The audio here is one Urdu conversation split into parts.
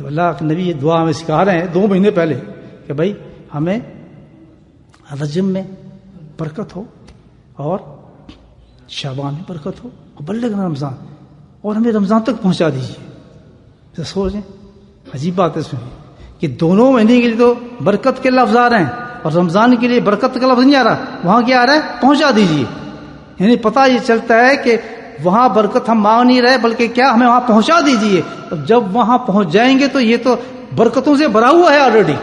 اللہ کے نبی یہ دعا ہمیں سکھا رہے ہیں 2 مہینے پہلے کہ بھائی ہمیں رجب میں برکت ہو اور شعبان میں برکت ہو اور بلغنا رمضان، اور ہمیں رمضان تک پہنچا دیجیے۔ سوچیں عجیب بات ہے اس میں کہ دونوں مہینے کے لیے تو برکت کے لفظ آ رہے ہیں اور رمضان کے لیے برکت کا لفظ نہیں آ رہا، وہاں کیا آ رہا ہے؟ پہنچا دیجیے۔ یعنی پتہ یہ چلتا ہے کہ وہاں برکت ہم مانگ نہیں رہے بلکہ کیا ہمیں وہاں پہنچا دیجیے، اور جب وہاں پہنچ جائیں گے تو یہ تو برکتوں سے بھرا ہوا ہے آلریڈی،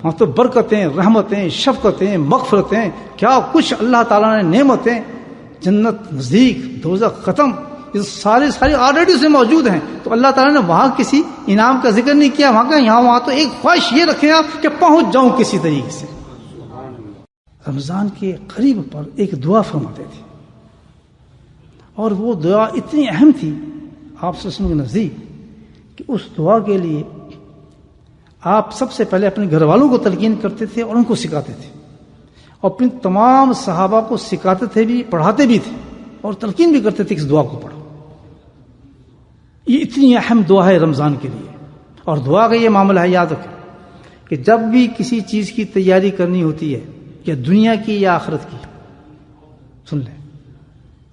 وہاں تو برکتیں، رحمتیں، شفقتیں، مغفرتیں، کیا کچھ اللہ تعالیٰ نے نعمتیں، جنت نزدیک، دوزخ ختم، یہ سارے آلریڈی اس میں موجود ہیں۔ تو اللہ تعالیٰ نے وہاں کسی انعام کا ذکر نہیں کیا، وہاں کا وہاں تو ایک خواہش یہ رکھیں آپ کہ پہنچ جاؤں کسی طریقے سے۔ رمضان کے قریب پر ایک دعا فرماتے تھے، اور وہ دعا اتنی اہم تھی آپ صلی اللہ علیہ وسلم کے نزدیک کہ اس دعا کے لیے آپ سب سے پہلے اپنے گھر والوں کو تلقین کرتے تھے اور ان کو سکھاتے تھے، اور اپنے تمام صحابہ کو سکھاتے تھے بھی، پڑھاتے بھی تھے اور تلقین بھی کرتے تھے کہ اس دعا کو پڑھو۔ یہ اتنی اہم دعا ہے رمضان کے لیے، اور دعا کا یہ معاملہ ہے، یاد رکھیں کہ جب بھی کسی چیز کی تیاری کرنی ہوتی ہے، یا دنیا کی یا آخرت کی، سن لیں،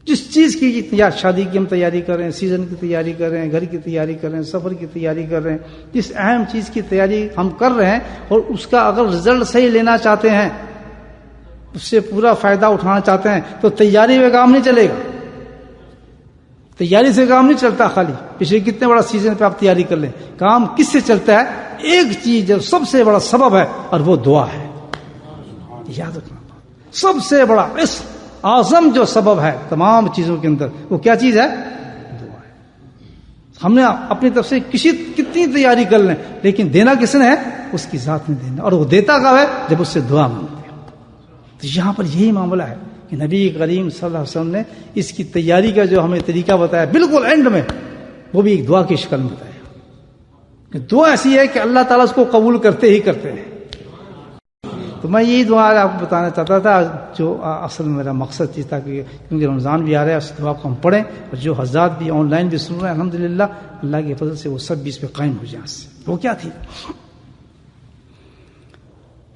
جس چیز کی شادی کی ہم تیاری کر رہے ہیں، سیزن کی تیاری کر رہے ہیں، گھر کی تیاری کر رہے ہیں، سفر کی تیاری کر رہے ہیں، جس اہم چیز کی تیاری ہم کر رہے ہیں اور اس کا اگر رزلٹ صحیح لینا چاہتے ہیں، اس سے پورا فائدہ اٹھانا چاہتے ہیں، تو تیاری میں کام نہیں چلے گا۔ تیاری سے کام نہیں چلتا، خالی پچھلے کتنے بڑا سیزن پہ آپ تیاری کر لیں، کام کس سے چلتا ہے؟ ایک چیز جو سب سے بڑا سبب ہے اور وہ دعا ہے، یاد رکھنا۔ سب سے بڑا اس اعظم جو سبب ہے تمام چیزوں کے اندر، وہ کیا چیز ہے؟ دعا ہے۔ ہم نے اپنی طرف سے کتنی تیاری کر لیں، لیکن دینا کس نے ہے؟ اس کی ذات نے دینا، اور وہ دیتا کب ہے؟ جب اس سے دعا مانگتے ہیں۔ تو یہاں پر یہی معاملہ ہے کہ نبی کریم صلی اللہ علیہ وسلم نے اس کی تیاری کا جو ہمیں طریقہ بتایا بالکل اینڈ میں، وہ بھی ایک دعا کی شکل میں بتایا کہ دعا ایسی ہے کہ اللہ تعالیٰ اس کو قبول کرتے ہی کرتے ہیں۔ تو میں یہی دعا آپ کو بتانا چاہتا تھا، جو اصل میرا مقصد تھا کہ کیونکہ رمضان بھی آ رہا ہے، اس دعا کو ہم پڑھیں، اور جو حضرات بھی آن لائن بھی سن رہے ہیں الحمدللہ اللہ کے فضل سے وہ سب بھی اس پہ قائم ہو جائیں۔ وہ کیا تھی؟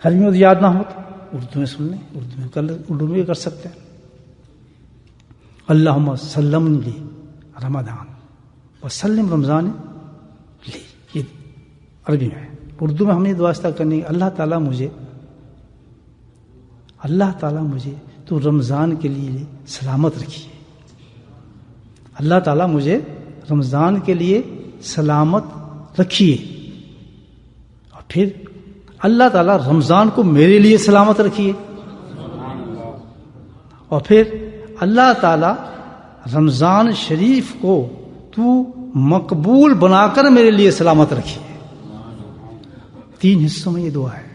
حلیم یاد نہ ہو تو اردو میں سن لیں، اردو میں کر سکتے ہیں۔ اللہم سلم لی رمضان وسلم رمضان لی، یہ عربی میں ہے۔ اردو میں ہم نے دعا استعمال کرنی ہے، اللہ تعالیٰ مجھے تو رمضان کے لیے سلامت رکھیے، اللہ تعالیٰ مجھے رمضان کے لیے سلامت رکھیے، اور پھر اللہ تعالیٰ رمضان کو میرے لیے سلامت رکھیے، اور پھر اللہ تعالیٰ رمضان شریف کو تو مقبول بنا کر میرے لیے سلامت رکھیے۔ 3 حصوں میں یہ دعا ہے۔